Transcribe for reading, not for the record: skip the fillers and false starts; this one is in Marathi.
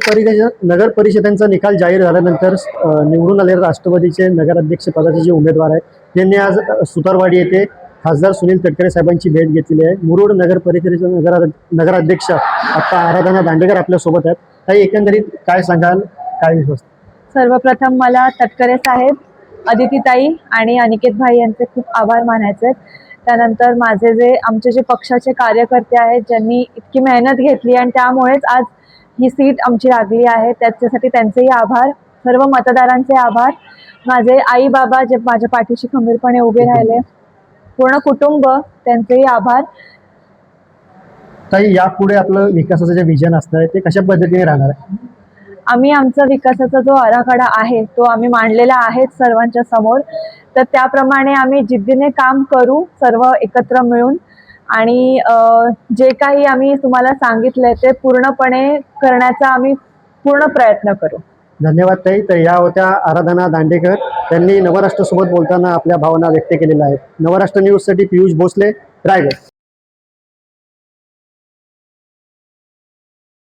नगर परिषदांचा निकाल जाहीर झाल्यानंतर निवडून आलेले राष्ट्रवादीचे नगराध्यक्ष पदाचे जे उमेदवार आहेत त्यांनी आज सुतारवाडी येथे खासदार सुनील तटकरे साहेबांची भेट घेतलेली आहे। मुरुड नगर परिषदेचे नगराध्यक्ष आता आराधना दांडेकर आपल्या सोबत आहेत। काही एकंदरीत काय सांगाल, काय विश्वास? सर्वप्रथम मला तटकरे साहेब, अदितीताई आणि अनिकेत भाई यांचे खूप आभार मानायचे आहेत। त्यानंतर माझे आमचे जे पक्षाचे कार्यकर्ते आहेत ज्यांनी इतकी मेहनत घेतली आणि त्यामुळेच आज ही सीट आमची लागली आहे, त्याच्यासाठी त्यांचेही आभार। सर्व मतदारांचे आभार। माझे आई बाबा जे माझ्या पाठीशी खंबीरपणे उभे राहिले, पूर्ण कुटुंब, त्यांचेही आभार। ताई, यापुढे आपलं विकासाचं जे विजन असणार ते कशा पद्धतीने राहणार आहे? आम्ही आमचा विकासाचा जो आराखडा आहे तो आम्ही मांडलेला आहे सर्वांच्या समोर। तर त्याप्रमाणे आम्ही जिद्दीने काम करू सर्व एकत्र मिळून, आणि जे काही आम्ही तुम्हाला सांगितलंय ते पूर्णपणे करण्याचा आम्ही पूर्ण प्रयत्न करू। धन्यवाद ताई। तर या होत्या आराधना दांडेकर, त्यांनी नवराष्ट्र सोबत बोलताना आपल्या भावना व्यक्त केलेल्या आहेत। नवराष्ट्र न्यूज साठी पियुष भोसले, रायगड।